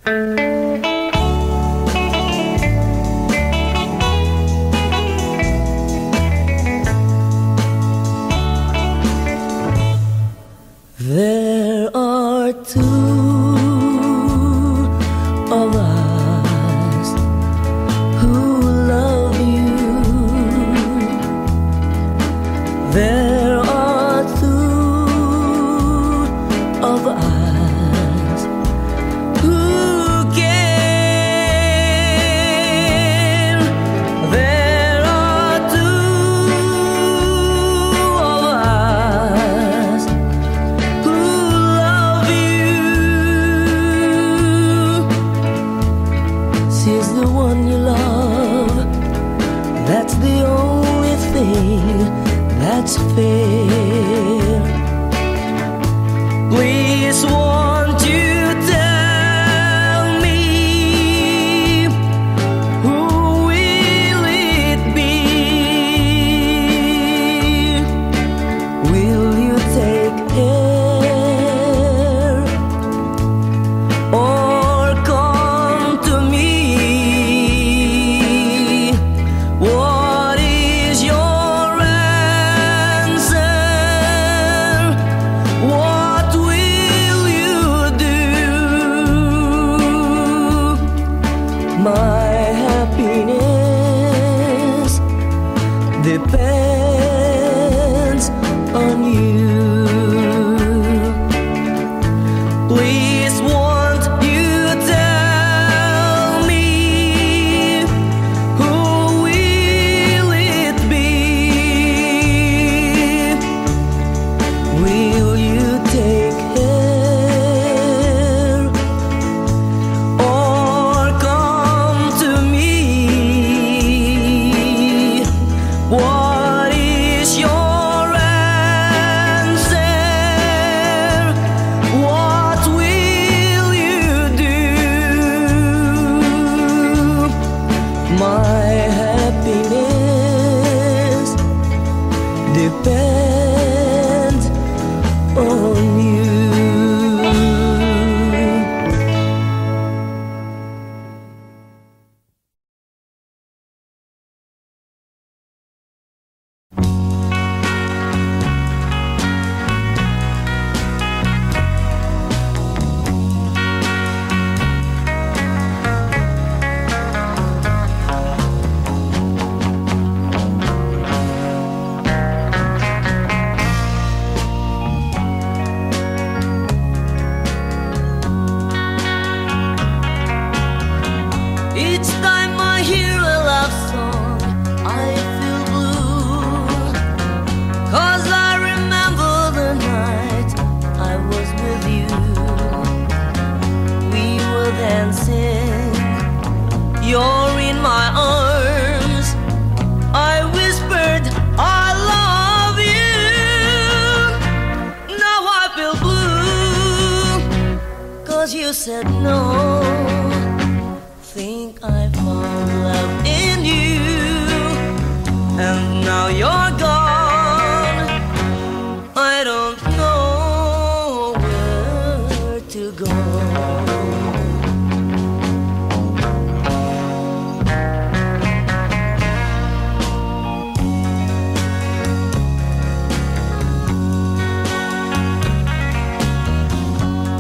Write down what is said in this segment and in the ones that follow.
There are two of us who love you. There are two of us who care. There are two of us who love you. She's the one you love. That's the only thing that's fair. Please, won't you tell me, who will it be? Will you take care or come to me? What is your answer? What will you do? My happiness depends on you. Please, won't you tell me, who will it be? Will you take care or come to me? What is your answer? What will you do? My happiness depends on you. Each time I hear a love song, I feel blue, 'cause I remember the night I was with you. We were dancing, you're in my arms. I whispered, I love you. Now I feel blue, 'cause you said no. Think I found love in you, and now you're gone. I don't know where to go.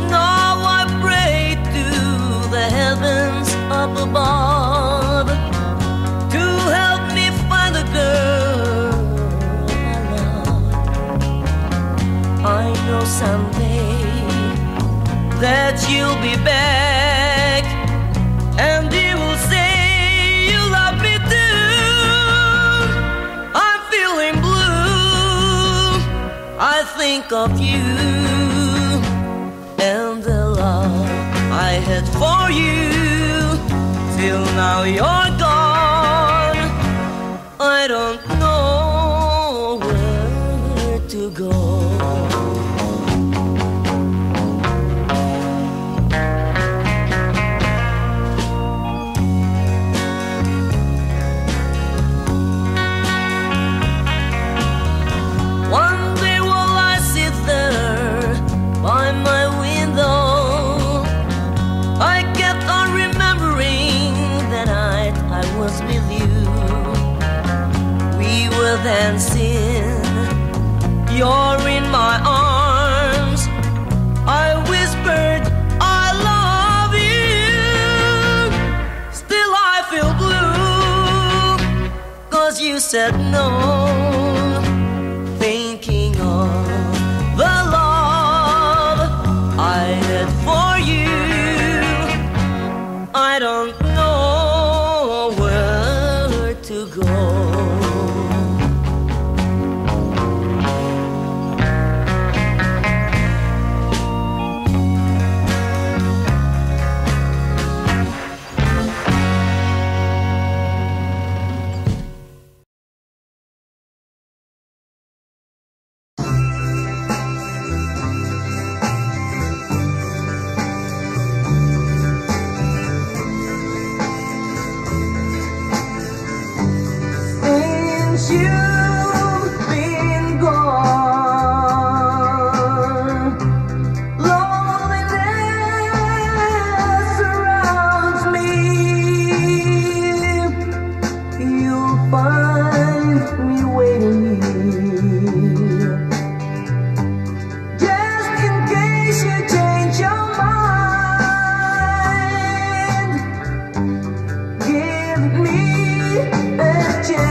Now I pray to the heavens up above to help me find the girl I love. I know someday that you'll be back, and you will say you love me too. I'm feeling blue, I think of you and the love I had for you. Till now you're gone, I don't know where to go. One day while I sit there by my window, I get was with you. We were dancing, you're in my arms. I whispered, I love you. Still I feel blue, 'cause you said no. Thinking of the love I had for you, I don't know where to go. You've been gone, loneliness surrounds me. You'll find me waiting here, just in case you change your mind. Give me a chance.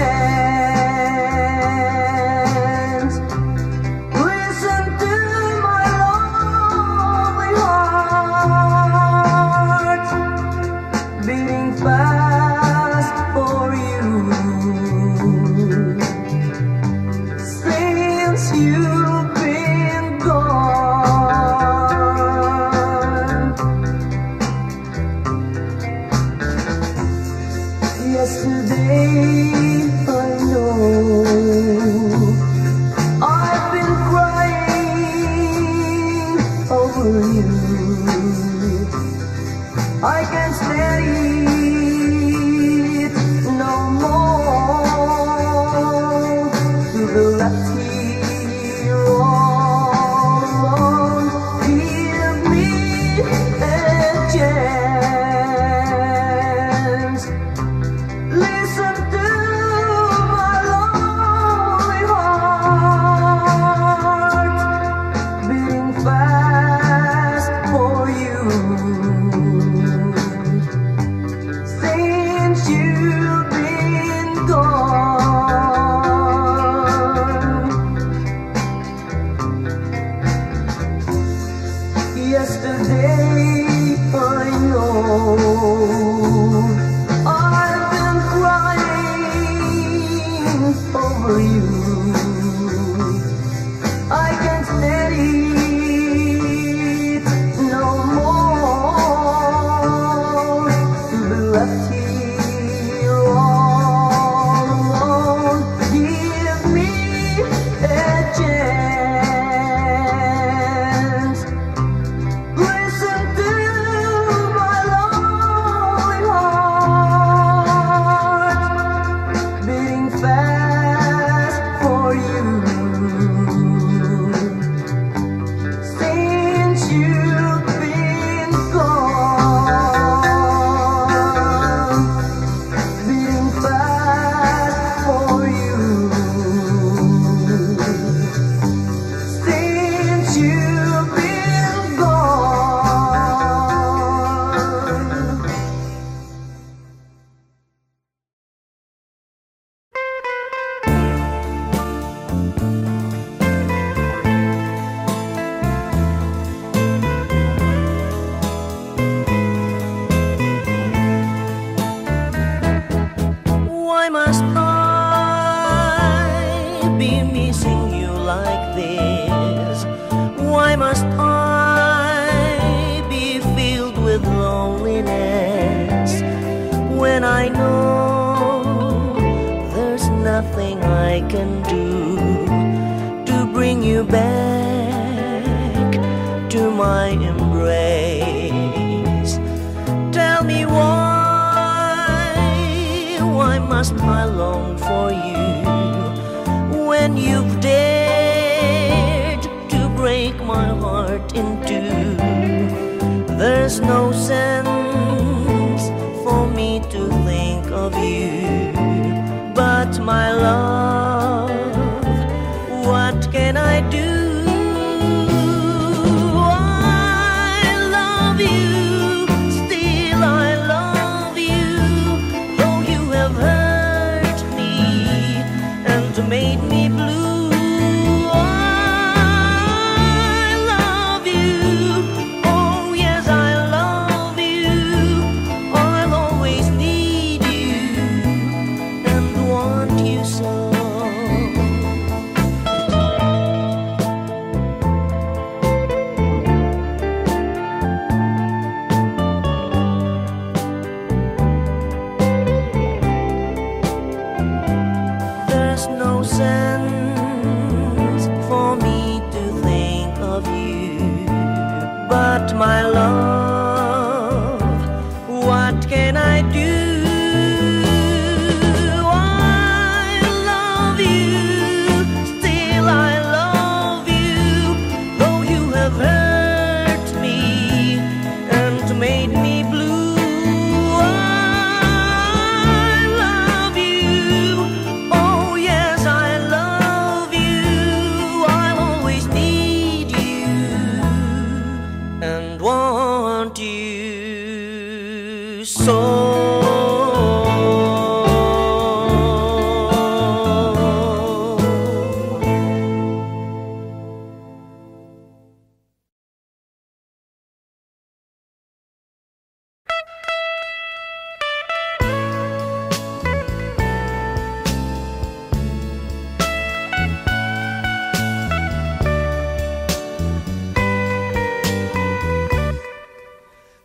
Yesterday, I know I've been crying over you. I can't stand it no more, to be left here all alone. Give me a chance. Listen to my lonely heart, beating fast for you. Since you've been gone, yesterday I know over you. I can't stand it no more, to be left here all alone. Give me a chance. Listen to my lonely heart, beating fast for you. Since you've been gone, beating fast for you. Since you've been gone. Why must I be missing you like this? Why must I be filled with loneliness when I know there's nothing I can do to bring you back to my embrace? Tell me why must I long for you when you've dared to break my heart in two? There's no sense for me to think of you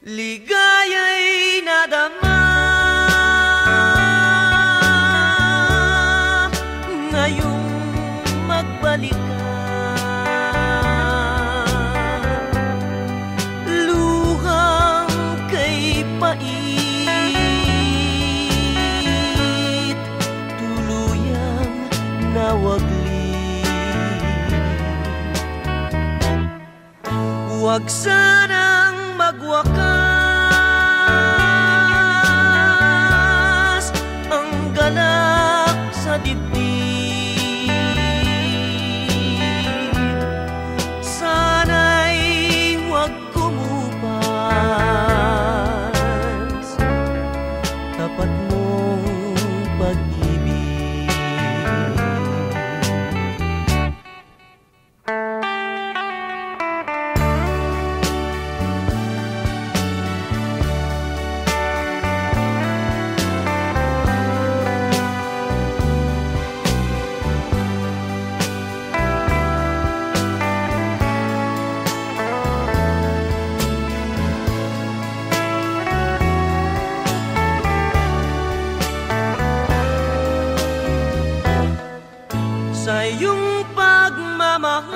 Ligaya'y nadama ngayong magbalik ka. Luhang kay pait, tuluyang nawaglit. Huwag sanang magwakas ang galak sa dibdib. Sana'y huwag kumupas tapat mong pag-ibig. Sa iyong pagmamahal,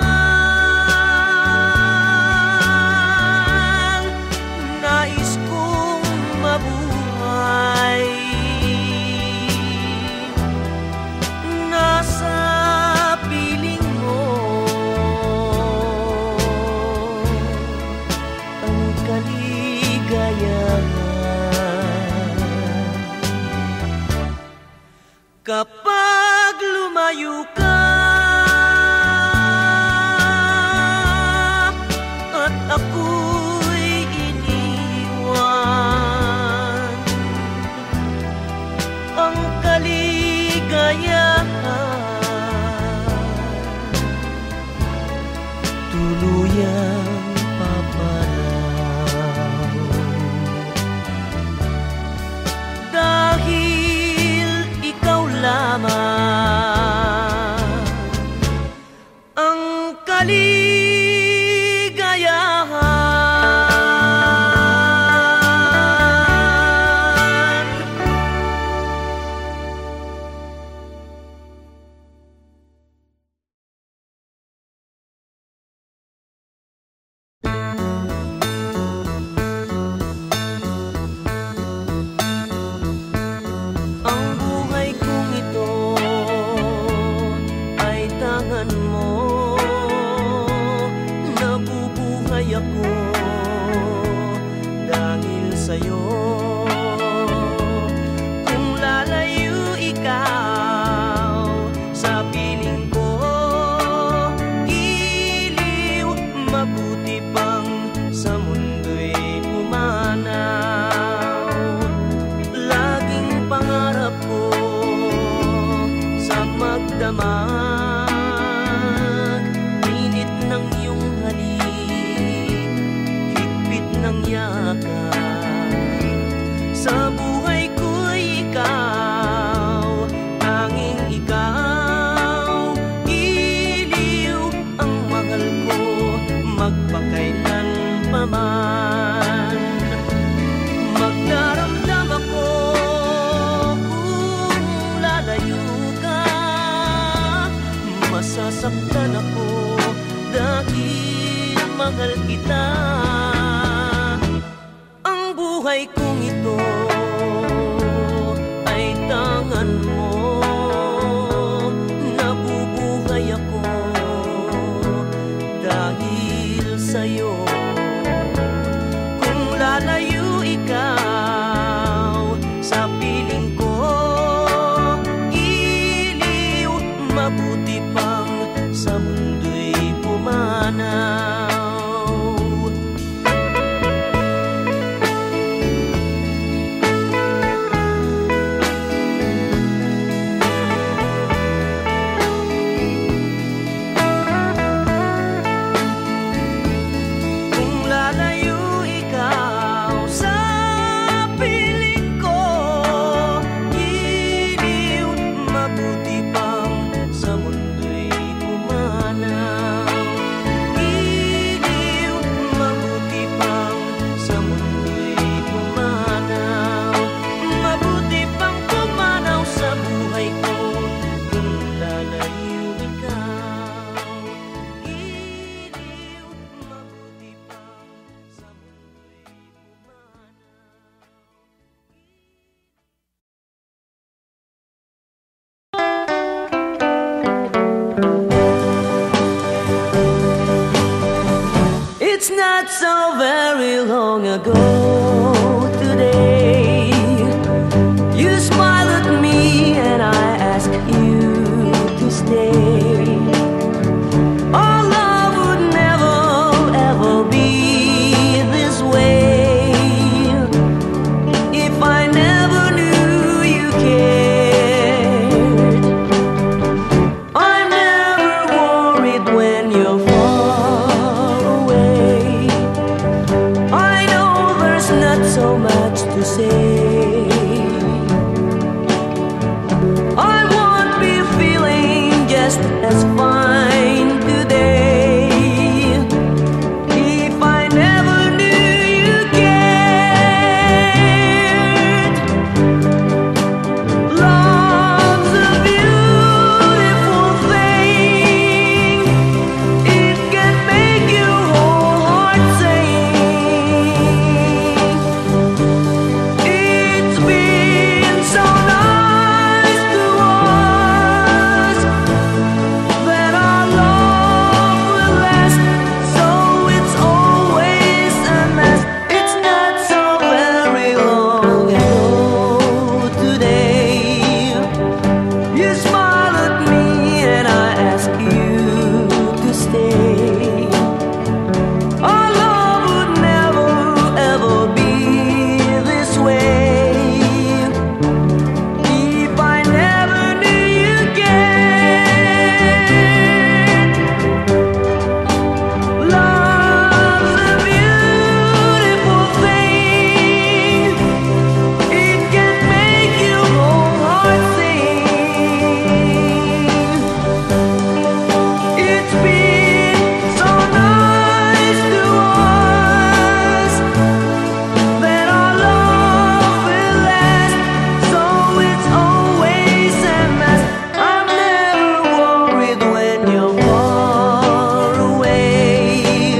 nais kong mabuhay. Nasa piling mo ang kaligayahan. Kapag lumayo ka at ako'y iniwan, ang kaligayahan tuluyang paparaw. Dahil ikaw lamang ang kaligayahan. Ang buhay kong ito ay tangan mo. Nabubuhay ako dahil sa'yo. Kung lalayo ikaw sa piling ko, giliw, mabuti pang sa mundo'y pumanaw. Laging pangarap ko sa magdamag, init ng iyong halik, higpit ng yakap. Sa buhay ko'y ikaw, tanging ikaw, iliw ang mahal ko, magpakailan paman. Magdaramdam ako kung lalayo ka, masasaktan ako dahil mahal kita. Ang buhay kong ito ay tangan mo. Nabubuhay ako dahil sa'yo. Kung lalayo ikaw sa piling ko, giliw, mabuti pang sa mundo'y pumanaw. It's not so very long ago today. You smiled at me and I asked you to stay. Our love would never ever be this way if I never knew you cared. I'm never worried when you're far away. I know there's not so much to say. I won't be feeling just as fine today if I never knew you cared. Love's a beautiful thing. It can make your whole heart sing. It's been so nice to us that our love will last, so it's always a mess. It's not so very long ago today. You smiled at me and I asked you to stay. Our love would never ever be this way if I never knew you cared. Love's a beautiful thing. It can make your whole heart sing. It's been so nice to us that our love will last, so it's always a mess. I'm never worried when you're far away.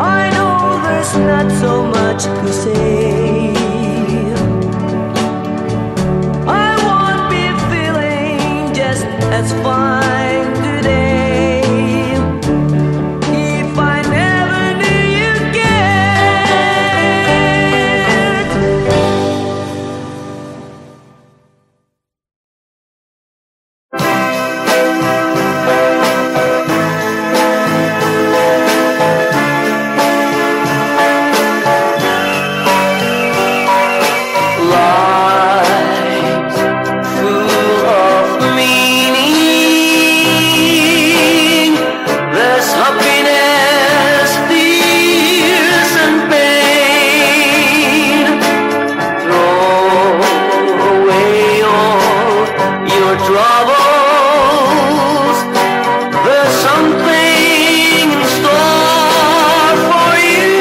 I know there's not so much to say. I won't be feeling just as fine today if I never knew you cared. Life full of meaning. There's happiness, tears, and pain. Throw away all your troubles. There's something in store for you.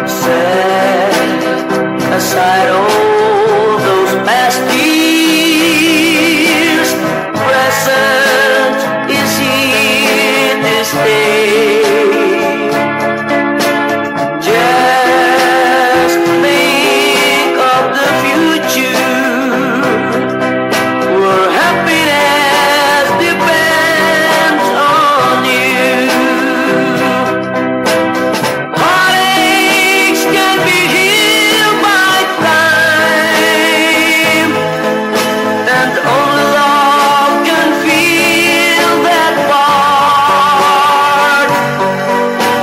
Set aside all those past years. Present is here to stay. Just think of the future, where happiness depends on you. Heartaches can be healed by time, and only love can feel that part.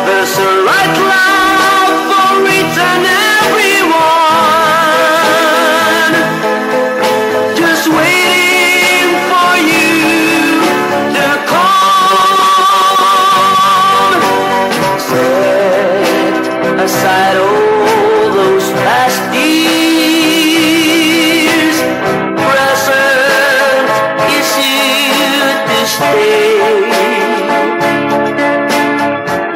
There's a right love for each and everyone, just waiting for you to come. Set aside all those past years. Present is here to stay.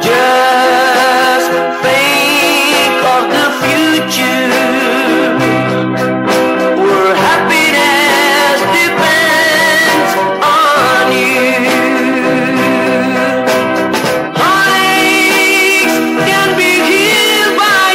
Just think of the future, where happiness depends on you. Heartaches can be healed by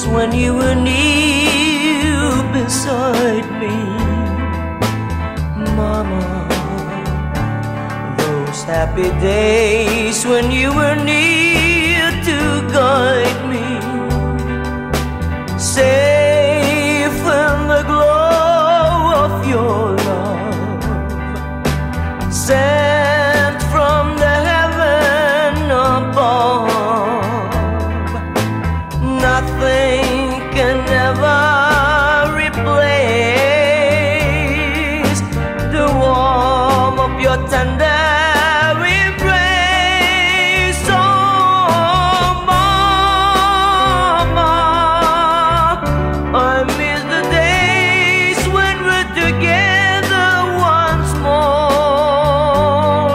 days when you were near beside me, Mama. Those happy days when you were near to guide me, safe in the glow of your love, sent from the heaven above. Nothing can ever replace the warmth of your tender embrace. Oh, Mama, I miss the days when we're together once more.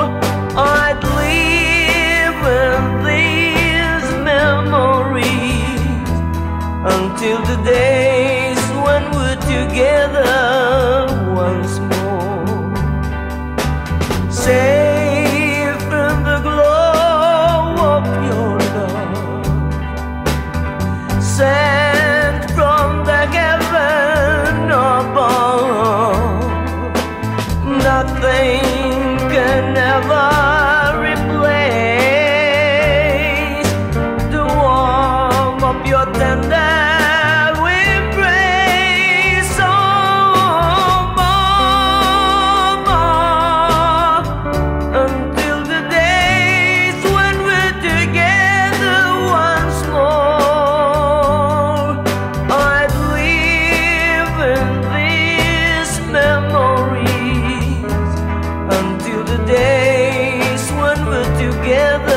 I'd live in these memories until the days when we're together once more. Safe in the glow of your love, sent from the heaven above. Nothing can ever replace the warmth of your tender embrace. Oh, Mama, until the days when we're together once more. I'd live in these memories until the days when we're together